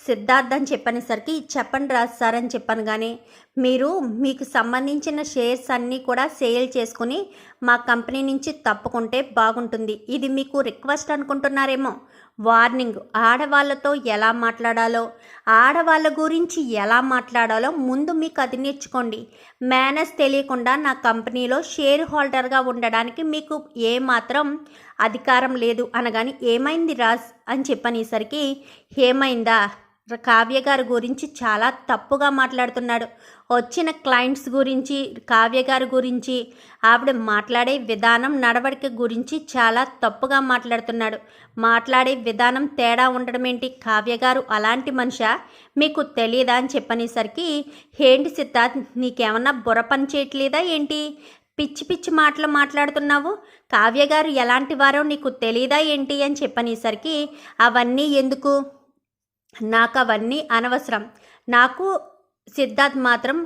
సిద్ధార్థ్ అని చెప్పనేసరికి చెప్పండి రాజ్ సార్ అని చెప్పాను. కానీ మీరు మీకు సంబంధించిన షేర్స్ అన్నీ కూడా సేల్ చేసుకుని మా కంపెనీ నుంచి తప్పుకుంటే బాగుంటుంది. ఇది మీకు రిక్వెస్ట్ అనుకుంటున్నారేమో. వార్నింగ్, ఆడవాళ్ళతో ఎలా మాట్లాడాలో, ఆడవాళ్ళ గురించి ఎలా మాట్లాడాలో ముందు మీకు అది నేర్చుకోండి. మేనర్స్ తెలియకుండా నా కంపెనీలో షేర్ హోల్డర్గా ఉండడానికి మీకు ఏమాత్రం అధికారం లేదు అనగాని ఏమైంది రాజ్ అని చెప్పనేసరికి, ఏమైందా, కావ్య గారి గురించి చాలా తప్పుగా మాట్లాడుతున్నాడు. వచ్చిన క్లయింట్స్ గురించి, కావ్య గారి గురించి, ఆవిడ మాట్లాడే విధానం, నడవడిక గురించి చాలా తప్పుగా మాట్లాడుతున్నాడు. మాట్లాడే విధానం తేడా ఉండడం ఏంటి? కావ్య గారు అలాంటి మనిషా, మీకు తెలియదా అని చెప్పనేసరికి, ఏంటి సిద్ధార్థ్, నీకేమన్నా బుర్ర పని చేయట్లేదా ఏంటి? పిచ్చి పిచ్చి మాటలు మాట్లాడుతున్నావు. కావ్య గారు ఎలాంటి వారో నీకు తెలియదా ఏంటి అని చెప్పనేసరికి, అవన్నీ ఎందుకు, నాకు అవన్నీ అనవసరం. నాకు సిద్ధార్థ్ మాత్రం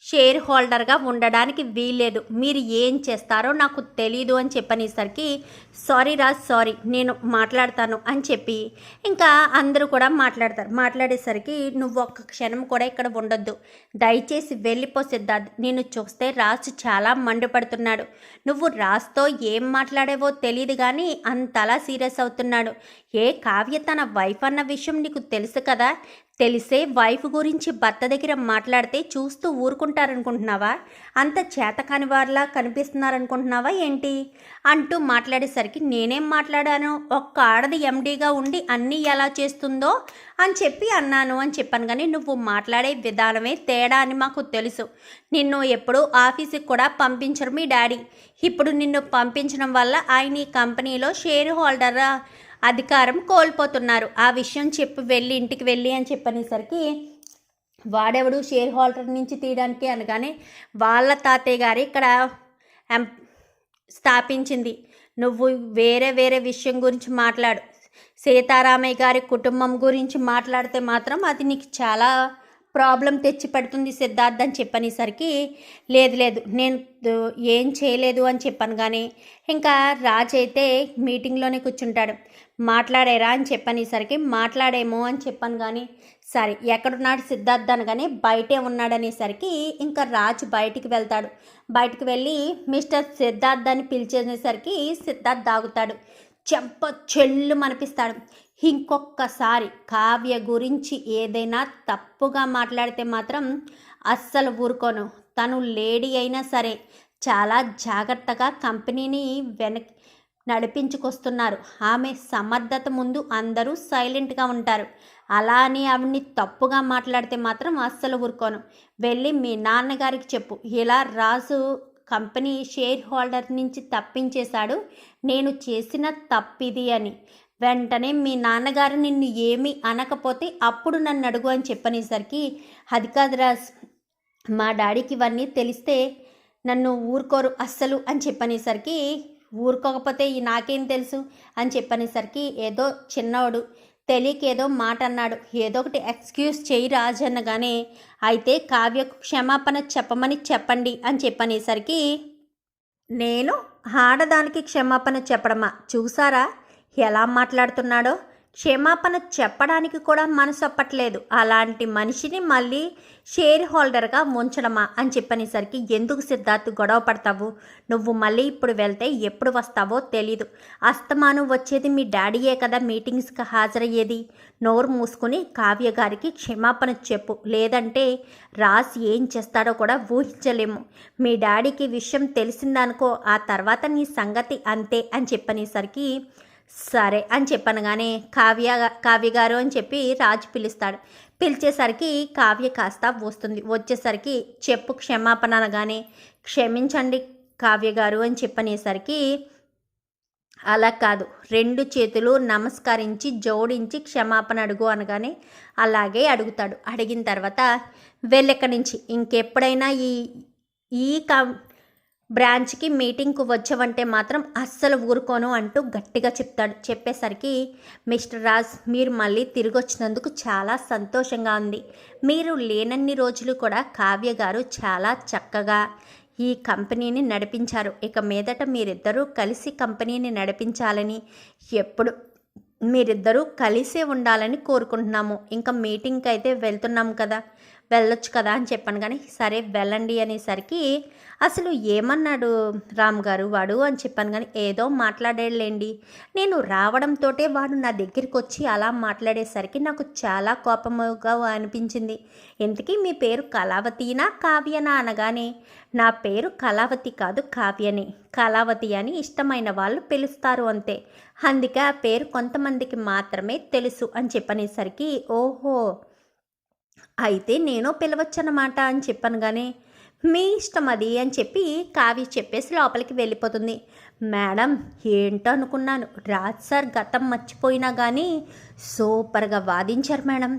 షేర్ హోల్డర్గా ఉండడానికి వీల్లేదు. మీరు ఏం చేస్తారో నాకు తెలీదు అని చెప్పనేసరికి, సారీ రాజ్, సారీ, నేను మాట్లాడతాను అని చెప్పి ఇంకా అందరూ కూడా మాట్లాడతారు. మాట్లాడేసరికి, నువ్వు ఒక్క క్షణం కూడా ఇక్కడ ఉండొద్దు, దయచేసి వెళ్ళిపో సిద్ధార్థ్. నేను చూస్తే రాజ్ చాలా మండిపడుతున్నాడు. నువ్వు రాజ్తో ఏం మాట్లాడేవో తెలియదు కానీ అంతలా సీరియస్ అవుతున్నాడు. కావ్య తన వైఫ్ అన్న విషయం నీకు తెలుసు కదా. తెలిసే వైఫ్ గురించి భర్త దగ్గర మాట్లాడితే చూస్తూ ఊరుకుంటారనుకుంటున్నావా? అంత చేతకాని వారిలా కనిపిస్తున్నారనుకుంటున్నావా ఏంటి అంటూ మాట్లాడేసరికి, నేనేం మాట్లాడాను, ఒక్క ఆడది ఎండీగా ఉండి అన్నీ ఎలా చేస్తుందో అని చెప్పి అన్నాను అని చెప్పాను. కానీ నువ్వు మాట్లాడే విధానమే తేడా అని మాకు తెలుసు. నిన్ను ఎప్పుడూ ఆఫీస్కి కూడా పంపించరు మీ డాడీ. ఇప్పుడు నిన్ను పంపించడం వల్ల ఆయన ఈ కంపెనీలో షేర్ హోల్డర్ అధికారం కోల్పోతున్నారు. ఆ విషయం చెప్పి వెళ్ళి ఇంటికి వెళ్ళి అని చెప్పనేసరికి, వాడెవడు షేర్ హోల్డర్ నుంచి తీయడానికి అనగానే, వాళ్ళ తాతయ్య గారు ఇక్కడ స్థాపించింది. నువ్వు వేరే వేరే విషయం గురించి మాట్లాడు. సీతారామయ్య గారి కుటుంబం గురించి మాట్లాడితే మాత్రం అది నీకు చాలా ప్రాబ్లం తెచ్చి పెడుతుంది సిద్ధార్థ్ అని చెప్పనేసరికి, లేదు లేదు, నేను ఏం చేయలేదు అని చెప్పాను. కానీ ఇంకా రాజ్ అయితే మీటింగ్లోనే కూర్చుంటాడు. మాట్లాడేరా అని చెప్పనేసరికి, మాట్లాడేమో అని చెప్పాను. కానీ సరే, ఎక్కడున్నాడు సిద్ధార్థ్ అనగానే బయటే ఉన్నాడనేసరికి ఇంకా రాజ్ బయటికి వెళ్తాడు. బయటికి వెళ్ళి మిస్టర్ సిద్ధార్థ్ అని పిలిచేసరికి సిద్ధార్థ్ దాగుతాడు. చెంప చెల్లు మనిపిస్తాడు. ఇంకొకసారి కావ్య గురించి ఏదైనా తప్పుగా మాట్లాడితే మాత్రం అస్సలు ఊరుకోను. తను లేడీ అయినా సరే చాలా జాగ్రత్తగా కంపెనీని నడిపించుకొస్తున్నారు. ఆమె సమర్థత ముందు అందరూ సైలెంట్గా ఉంటారు. అలా అని ఆవిడ్ని తప్పుగా మాట్లాడితే మాత్రం అస్సలు ఊరుకోను. వెళ్ళి మీ నాన్నగారికి చెప్పు, ఇలా రాజు కంపెనీ షేర్ హోల్డర్ నుంచి తప్పించేశాడు, నేను చేసిన తప్పిది అని. వెంటనే మీ నాన్నగారు నిన్ను ఏమీ అనకపోతే అప్పుడు నన్ను అడుగు అని చెప్పనేసరికి, అది కాదు రాజ్, మా డాడీకి ఇవన్నీ తెలిస్తే నన్ను ఊరుకోరు అస్సలు అని చెప్పనేసరికి, ఊరుకోకపోతే నాకేం తెలుసు అని చెప్పనేసరికి, ఏదో చిన్నవాడు తెలియక ఏదో మాట అన్నాడు, ఏదో ఒకటి ఎక్స్క్యూజ్ చేయి రాజ్ అనగానే, అయితే కావ్యకు క్షమాపణ చెప్పమని చెప్పండి అని చెప్పనేసరికి, నేను ఆడదానికి క్షమాపణ చెప్పడమా, చూసారా ఎలా మాట్లాడుతున్నాడో, క్షమాపణ చెప్పడానికి కూడా మనసు ఒప్పట్లేదు, అలాంటి మనిషిని మళ్ళీ షేర్ హోల్డర్గా ఉంచడమా అని చెప్పనేసరికి, ఎందుకు సిద్ధార్థ్ గొడవ పడతావు, నువ్వు మళ్ళీ ఇప్పుడు వెళ్తే ఎప్పుడు వస్తావో తెలీదు, అస్తమానం వచ్చేది మీ డాడీయే కదా మీటింగ్స్కి హాజరయ్యేది, నోరు మూసుకుని కావ్య గారికి క్షమాపణ చెప్పు, లేదంటే రాజ్ ఏం చేస్తాడో కూడా ఊహించలేము, మీ డాడీకి విషయం తెలిసిందనుకో, ఆ తర్వాత నీ సంగతి అంతే అని చెప్పనేసరికి, సరే అని చెప్పనగానే కావ్య గారు అని చెప్పి రాజు పిలుస్తాడు. పిలిచేసరికి కావ్య కాస్త వస్తుంది. వచ్చేసరికి చెప్పు క్షమాపణ అనగానే, క్షమించండి కావ్య గారు అని చెప్పనేసరికి, అలా కాదు, 2 చేతులు నమస్కరించి జోడించి క్షమాపణ అడుగు అనగానే అలాగే అడుగుతాడు. అడిగిన తర్వాత వెళ్ళెక్కడి నుంచి ఇంకెప్పుడైనా ఈ బ్రాంచ్కి మీటింగ్కు వచ్చావంటే మాత్రం అస్సలు ఊరుకోను అంటూ గట్టిగా చెప్తాడు. చెప్పేసరికి, మిస్టర్ రాజ్, మీరు మళ్ళీ తిరిగి వచ్చినందుకు చాలా సంతోషంగా ఉంది. మీరు లేనన్ని రోజులు కూడా కావ్య గారు చాలా చక్కగా ఈ కంపెనీని నడిపించారు. ఇక మీదట మీరిద్దరూ కలిసి కంపెనీని నడిపించాలని ఎప్పుడు మీరిద్దరూ కలిసే ఉండాలని కోరుకుంటున్నాము. ఇంకా మీటింగ్కి అయితే వెళ్తున్నాం కదా, వెళ్ళొచ్చు కదా అని చెప్పాను. కానీ సరే వెళ్ళండి అనేసరికి అసలు ఏమన్నాడు రామ్ గారు వాడు అని చెప్పాను. కానీ ఏదో మాట్లాడేలేండి, నేను రావడంతో వాడు నా దగ్గరికి వచ్చి అలా మాట్లాడేసరికి నాకు చాలా కోపముగా అనిపించింది. ఇంతకీ మీ పేరు కళావతినా కావ్యనా అనగానే నా పేరు కళావతి కాదు కావ్యని, కళావతి అని ఇష్టమైన వాళ్ళు పిలుస్తారు అంతే, అందుకే ఆ పేరు కొంతమందికి మాత్రమే తెలుసు అని చెప్పనేసరికి ఓహో అయితే నేను పిలవచ్చన్నమాట అని చెప్పాను. కానీ మీ ఇష్టం అది అని చెప్పి కావ్య చెప్పేసి లోపలికి వెళ్ళిపోతుంది. మేడం ఏంటో అనుకున్నాను, రాజ్ సార్ గతం మర్చిపోయినా కానీ సూపర్గా వాదించారు మేడం.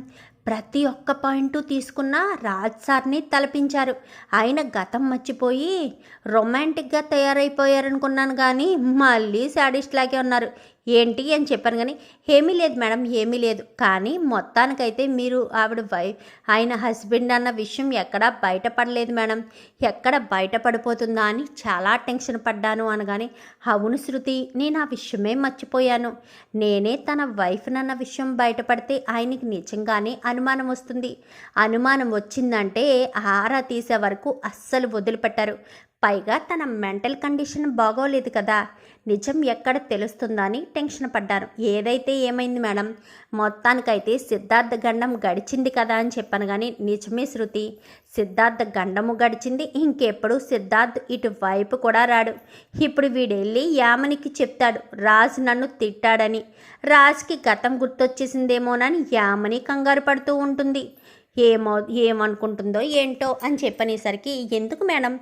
ప్రతి ఒక్క పాయింట్ తీసుకున్న రాజ్ సార్ని తలపించారు. ఆయన గతం మర్చిపోయి రొమాంటిక్గా తయారైపోయారనుకున్నాను, కానీ మళ్ళీ శాడిస్ట్ లాగే ఉన్నారు. ఏంటి అని చెప్పాను. కానీ ఏమీ లేదు మేడం, ఏమీ లేదు. కానీ మొత్తానికైతే మీరు ఆవిడ ఆయన హస్బెండ్ అన్న విషయం ఎక్కడా బయటపడలేదు మేడం, ఎక్కడ బయటపడిపోతుందా అని చాలా టెన్షన్ పడ్డాను అనగానే అవును శృతి, నేను ఆ విషయమే మర్చిపోయాను. నేనే తన వైఫ్నన్న విషయం బయటపడితే ఆయనకి నిజంగానే అనుమానం వస్తుంది. అనుమానం వచ్చిందంటే ఆరా తీసే వరకు అస్సలు వదిలిపెట్టారు. పైగా తన మెంటల్ కండిషన్ బాగోలేదు కదా, నిజం ఎక్కడ తెలుస్తుందా అని టెన్షన్ పడ్డాను. ఏదైతే ఏమైంది మేడం, మొత్తానికైతే సిద్ధార్థ గండం గడిచింది కదా అని చెప్పాను. కానీ నిజమే శృతి, సిద్ధార్థ గండము గడిచింది. ఇంకెప్పుడు సిద్ధార్థ్ ఇటు వైపు కూడా రాడు. ఇప్పుడు వీడెళ్ళి యామనికి చెప్తాడు రాజు నన్ను తిట్టాడని. రాజ్కి గతం గుర్తొచ్చేసిందేమోనని యామని కంగారు పడుతూ ఉంటుంది. ఏమనుకుంటుందో ఏంటో అని చెప్పనేసరికి ఎందుకు మేడం,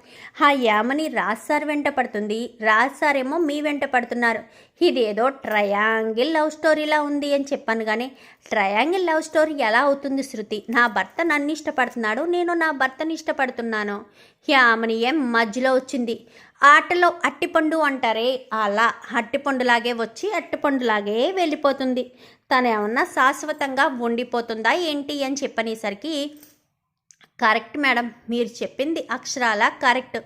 ఆ యామని రాజ్ సార్ వెంట పడుతుంది, రాజ్ సార్ ఏమో మీ వెంట పడుతున్నారు. ఇదేదో ట్రయాంగిల్ లవ్ స్టోరీలా ఉంది అని చెప్పాను. కానీ ట్రయాంగిల్ లవ్ స్టోరీ ఎలా అవుతుంది శృతి, నా భర్త నన్ను ఇష్టపడుతున్నాడు, నేను నా భర్తని ఇష్టపడుతున్నాను. యామని ఏం మధ్యలో వచ్చింది. ఆటలో అట్టిపండు అంటారే అలా అట్టిపండులాగే వచ్చి అట్టిపండులాగే వెళ్ళిపోతుంది. తను ఏమన్నా శాశ్వతంగా ఉండిపోతుందా ఏంటి అని చెప్పనేసరికి కరెక్ట్ మేడం, మీరు చెప్పింది అక్షరాల కరెక్ట్.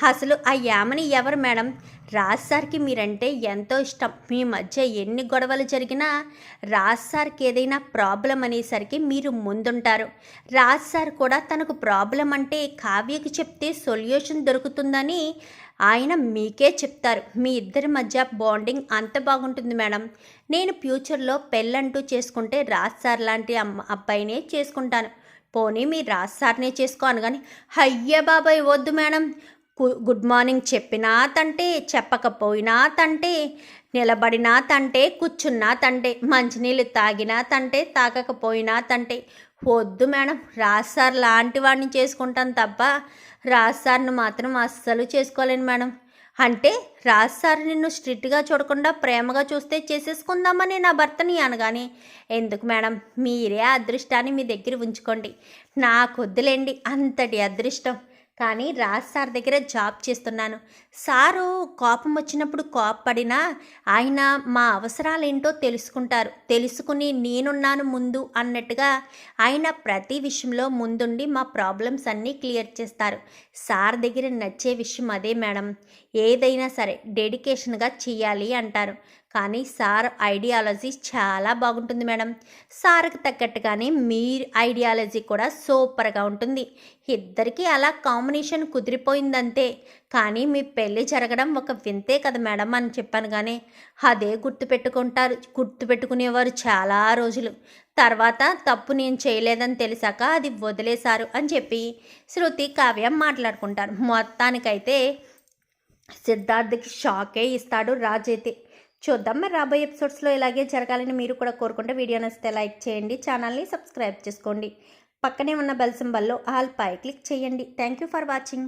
అసలు ఆ యామని ఎవరు మేడం? రాజ్ సార్కి మీరంటే ఎంతో ఇష్టం. మీ మధ్య ఎన్ని గొడవలు జరిగినా రాజ్ సార్కి ఏదైనా ప్రాబ్లం అనేసరికి మీరు ముందుంటారు. రాజ్ సార్ కూడా తనకు ప్రాబ్లం అంటే కావ్యకి చెప్తే సొల్యూషన్ దొరుకుతుందని ఆయన మీకే చెప్తారు. మీ ఇద్దరి మధ్య బాండింగ్ అంత బాగుంటుంది మేడం. నేను ఫ్యూచర్లో పెళ్ళంటూ చేసుకుంటే రాజ్ సార్ లాంటి అబ్బాయినే చేసుకుంటాను. పోనీ మీ రాజ్ సార్నే చేసుకోను. కానీ అయ్య బాబాయ్ వద్దు మేడం, గుడ్ మార్నింగ్ చెప్పినా తంటే, చెప్పకపోయినా తంటే, నిలబడినా తంటే, కూర్చున్నా తంటే, మంచినీళ్ళు తాగినా తంటే, తాగకపోయినా తంటే, వద్దు మేడం. రాజ్ సార్ లాంటి వాడిని చేసుకుంటాను తప్ప రాజ్ సార్ను మాత్రం అస్సలు చేసుకోలేను మేడం. అంటే రాజ్ సార్ నిన్ను స్ట్రిక్ట్గా చూడకుండా ప్రేమగా చూస్తే చేసేసుకుందామని నా భర్తని అనగానే ఎందుకు మేడం, మీరే అదృష్టాన్ని మీ దగ్గర ఉంచుకోండి, నాకు వద్దులేండి అంతటి అదృష్టం. కానీ రాజ్ సార్ దగ్గర జాబ్ చేస్తున్నాను. సారు కోపం వచ్చినప్పుడు కోపపడినా ఆయన మా అవసరాలేంటో తెలుసుకుంటారు. తెలుసుకుని నేనున్నాను ముందు అన్నట్టుగా ఆయన ప్రతి విషయంలో ముందుండి మా ప్రాబ్లమ్స్ అన్నీ క్లియర్ చేస్తారు. సార్ దగ్గర నచ్చే విషయం అదే మేడం. ఏదైనా సరే డెడికేషన్గా చెయ్యాలి అంటారు. కానీ సార్ ఐడియాలజీ చాలా బాగుంటుంది మేడం. సార్కి తగ్గట్టుగానే మీ ఐడియాలజీ కూడా సూపర్గా ఉంటుంది. ఇద్దరికీ అలా కాంబినేషన్ కుదిరిపోయిందంతే. కానీ మీ పెళ్ళి జరగడం ఒక వింతే కదా మేడం అని చెప్పాను. కానీ అదే గుర్తుపెట్టుకునేవారు చాలా రోజులు. తర్వాత తప్పు నేను చేయలేదని తెలిసాక అది వదిలేశారు అని చెప్పి శృతి కావ్య మాట్లాడుకుంటారు. మొత్తానికైతే సిద్ధార్థకి షాకే ఇస్తాడు రాజ్ అయితే. చూద్దాం మరి రాబోయే ఎపిసోడ్స్లో ఇలాగే జరగాలని మీరు కూడా కోరుకుంటే వీడియో నచ్చితే లైక్ చేయండి, ఛానల్ని సబ్స్క్రైబ్ చేసుకోండి, పక్కనే ఉన్న బెల్ సింబల్లో ఆల్ పై క్లిక్ చేయండి. Thank you for watching.